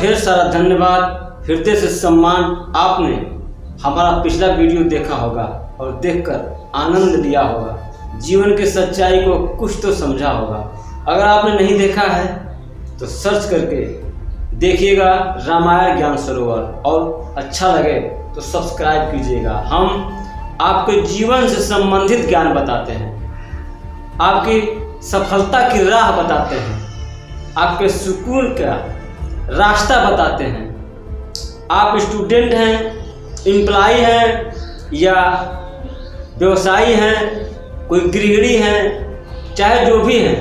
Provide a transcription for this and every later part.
ढेर सारा धन्यवाद, हृदय से सम्मान। आपने हमारा पिछला वीडियो देखा होगा और देखकर आनंद लिया होगा, जीवन के सच्चाई को कुछ तो समझा होगा। अगर आपने नहीं देखा है तो सर्च करके देखिएगा रामायण ज्ञान सरोवर, और अच्छा लगे तो सब्सक्राइब कीजिएगा। हम आपके जीवन से संबंधित ज्ञान बताते हैं, आपकी सफलता की राह बताते हैं, आपके सुकून का रास्ता बताते हैं। आप स्टूडेंट हैं, एम्प्लॉय हैं या व्यवसायी हैं, कोई गृहिणी हैं, चाहे जो भी हैं,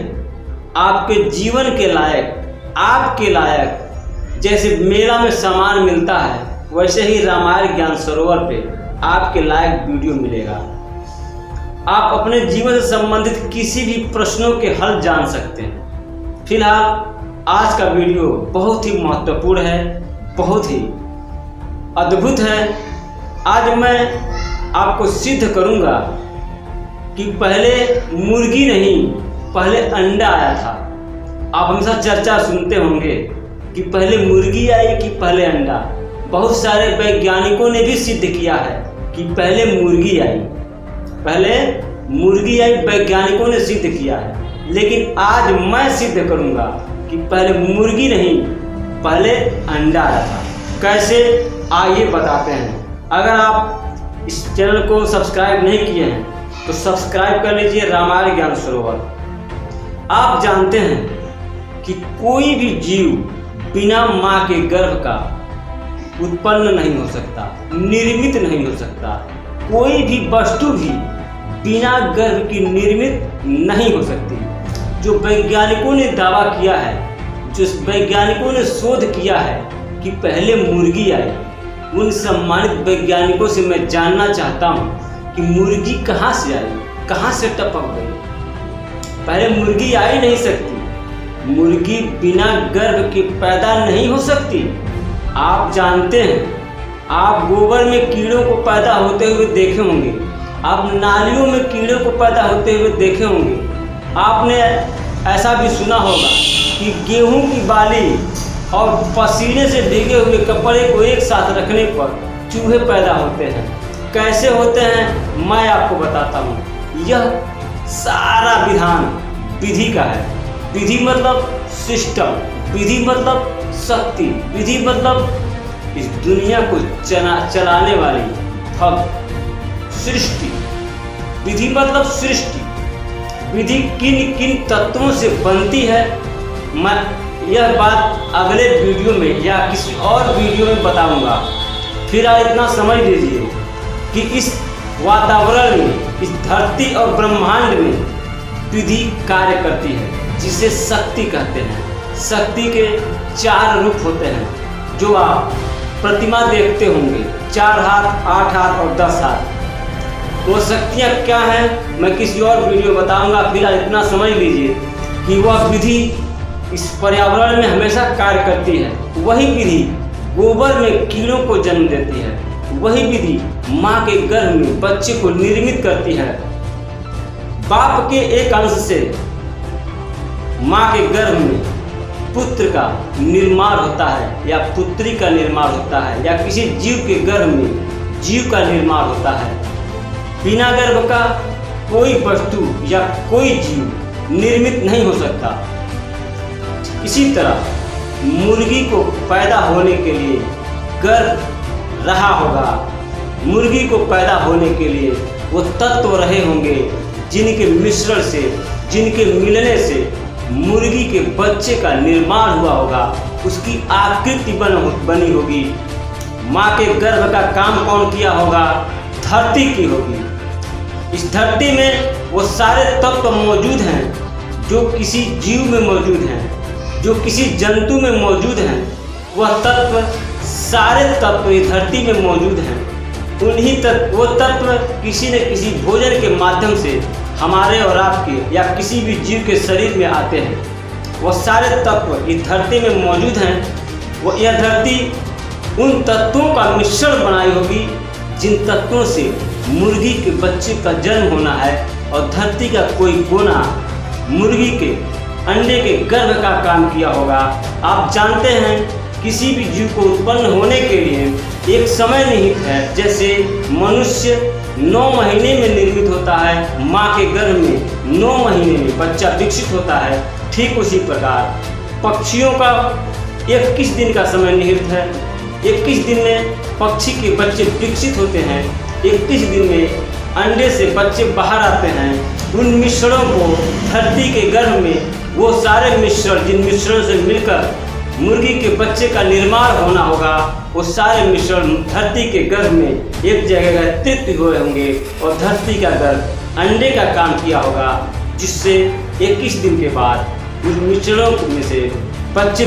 आपके जीवन के लायक, आपके लायक जैसे मेला में सामान मिलता है वैसे ही रामायण ज्ञान सरोवर पे आपके लायक वीडियो मिलेगा। आप अपने जीवन से संबंधित किसी भी प्रश्नों के हल जान सकते हैं। फिलहाल आज का वीडियो बहुत ही महत्वपूर्ण है, बहुत ही अद्भुत है। आज मैं आपको सिद्ध करूंगा कि पहले मुर्गी नहीं, पहले अंडा आया था। आप हमेशा चर्चा सुनते होंगे कि पहले मुर्गी आई कि पहले अंडा। बहुत सारे वैज्ञानिकों ने भी सिद्ध किया है कि पहले मुर्गी आई, पहले मुर्गी आई, वैज्ञानिकों ने सिद्ध किया है। लेकिन आज मैं सिद्ध करूंगा कि पहले मुर्गी नहीं, पहले अंडा आया था। कैसे, आइए बताते हैं। अगर आप इस चैनल को सब्सक्राइब नहीं किए हैं तो सब्सक्राइब कर लीजिए रामायण ज्ञान सरोवर। आप जानते हैं कि कोई भी जीव बिना माँ के गर्भ का उत्पन्न नहीं हो सकता, निर्मित नहीं हो सकता। कोई भी वस्तु भी बिना गर्भ की निर्मित नहीं हो सकती। जो वैज्ञानिकों ने दावा किया है, जो वैज्ञानिकों ने शोध किया है कि पहले मुर्गी आई, उन सम्मानित वैज्ञानिकों से मैं जानना चाहता हूं कि मुर्गी कहां से आई, कहां से टपक गई। पहले मुर्गी आ ही नहीं सकती, मुर्गी बिना गर्भ के पैदा नहीं हो सकती। आप जानते हैं, आप गोबर में कीड़ों को पैदा होते हुए देखे होंगे, आप नालियों में कीड़ों को पैदा होते हुए देखे होंगे। आपने ऐसा भी सुना होगा कि गेहूं की बाली और पसीने से भीगे हुए कपड़े को एक साथ रखने पर चूहे पैदा होते हैं। कैसे होते हैं मैं आपको बताता हूँ। यह सारा विधान विधि का है। विधि मतलब सिस्टम, विधि मतलब शक्ति, विधि मतलब इस दुनिया को चलाने वाली सृष्टि। विधि मतलब सृष्टि। विधि किन किन तत्वों से बनती है, मैं यह बात अगले वीडियो में या किसी और वीडियो में बताऊंगा। फिर आप इतना समझ लीजिए कि इस वातावरण में, इस धरती और ब्रह्मांड में विधि कार्य करती है, जिसे शक्ति कहते हैं। शक्ति के 4 रूप होते हैं जो आप प्रतिमा देखते होंगे, 4 हाथ, 8 हाथ और 10 हाथ। वो शक्तियाँ क्या हैं मैं किसी और वीडियो बताऊंगा। फिलहाल इतना समझ लीजिए कि वह विधि इस पर्यावरण में हमेशा कार्य करती है। वही विधि गोबर में कीड़ों को जन्म देती है, वही विधि माँ के गर्भ में बच्चे को निर्मित करती है। बाप के एक अंश से माँ के गर्भ में पुत्र का निर्माण होता है या पुत्री का निर्माण होता है, या किसी जीव के गर्भ में जीव का निर्माण होता है। बिना गर्भ का कोई वस्तु या कोई जीव निर्मित नहीं हो सकता। इसी तरह मुर्गी को पैदा होने के लिए गर्भ रहा होगा, मुर्गी को पैदा होने के लिए वो तत्व रहे होंगे जिनके मिश्रण से, जिनके मिलने से मुर्गी के बच्चे का निर्माण हुआ होगा, उसकी आकृति बनी होगी। माँ के गर्भ का काम कौन किया होगा? धरती की होगी। इस धरती में वो सारे तत्व मौजूद हैं जो किसी जीव में मौजूद हैं, जो किसी जंतु में मौजूद हैं। वह तत्व, सारे तत्व इस धरती में मौजूद हैं। उन्हीं तत्व, वो तत्व किसी न किसी भोजन के माध्यम से हमारे और आपके या किसी भी जीव के शरीर में आते हैं। वो सारे तत्व इस धरती में मौजूद हैं। वो यह धरती उन तत्वों का मिश्रण बनाई होगी जिन तत्वों से मुर्गी के बच्चे का जन्म होना है, और धरती का कोई कोना मुर्गी के अंडे के गर्भ का काम किया होगा। आप जानते हैं किसी भी जीव को उत्पन्न होने के लिए एक समय निहित है। जैसे मनुष्य 9 महीने में निर्मित होता है, माँ के गर्भ में 9 महीने में बच्चा विकसित होता है, ठीक उसी प्रकार पक्षियों का 21 दिन का समय निहित है। 21 दिन में पक्षी के बच्चे विकसित होते हैं। 21 दिन में अंडे से बच्चे बाहर आते हैं। उन मिश्रणों को धरती के गर्भ में, वो सारे मिश्रण जिन मिश्रणों से मिलकर मुर्गी के बच्चे का निर्माण होना होगा, वो सारे मिश्रण धरती के गर्भ में एक जगह एकत्रित हुए होंगे और धरती का गर्भ अंडे का काम किया होगा, जिससे 21 दिन के बाद उन मिश्रणों में से बच्चा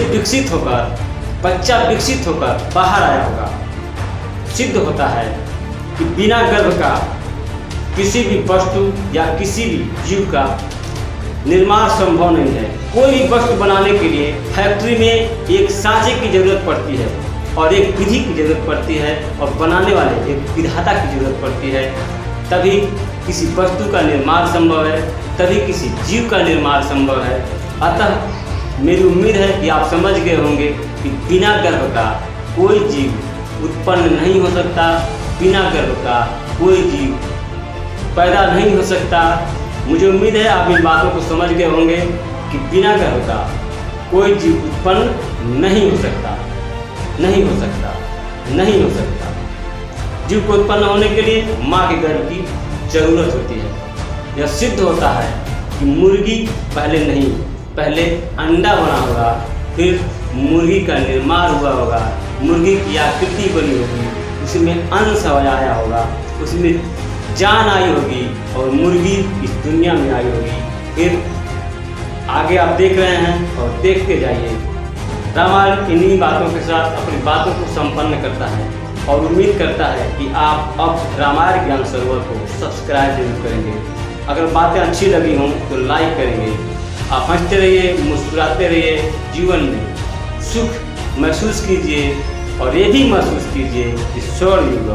विकसित होकर बाहर आया होगा। सिद्ध होता है कि बिना गर्भ का किसी भी वस्तु या किसी भी जीव का निर्माण संभव नहीं है। कोई भी वस्तु बनाने के लिए फैक्ट्री में एक सांचे की जरूरत पड़ती है और एक विधि की जरूरत पड़ती है और बनाने वाले एक विधाता की जरूरत पड़ती है। तभी किसी वस्तु का निर्माण संभव है, तभी किसी जीव का निर्माण संभव है। अतः मेरी उम्मीद है कि आप समझ गए होंगे कि बिना गर्भ का कोई जीव उत्पन्न नहीं हो सकता, बिना गर्भ का कोई जीव पैदा नहीं हो सकता। मुझे उम्मीद है आप इन बातों को समझ गए होंगे कि बिना गर्भ का कोई जीव उत्पन्न नहीं हो सकता। जीव को उत्पन्न होने के लिए माँ के गर्भ की जरूरत होती है। यह सिद्ध होता है कि मुर्गी पहले अंडा बना होगा, फिर मुर्गी का निर्माण हुआ होगा, मुर्गी की आकृति बनी होगी, उसमें अंश आया होगा, उसमें जान आई होगी और मुर्गी इस दुनिया में आई होगी। फिर आगे आप देख रहे हैं और देखते जाइए। रामायण इन्हीं बातों के साथ अपनी बातों को संपन्न करता है और उम्मीद करता है कि आप अब रामायण ज्ञान सरोवर को सब्सक्राइब जरूर करेंगे। अगर बातें अच्छी लगी हों तो लाइक करेंगे। आप हंसते रहिए, मुस्कुराते रहिए, जीवन में सुख महसूस कीजिए और ये भी महसूस कीजिए कि स्वर्ग युग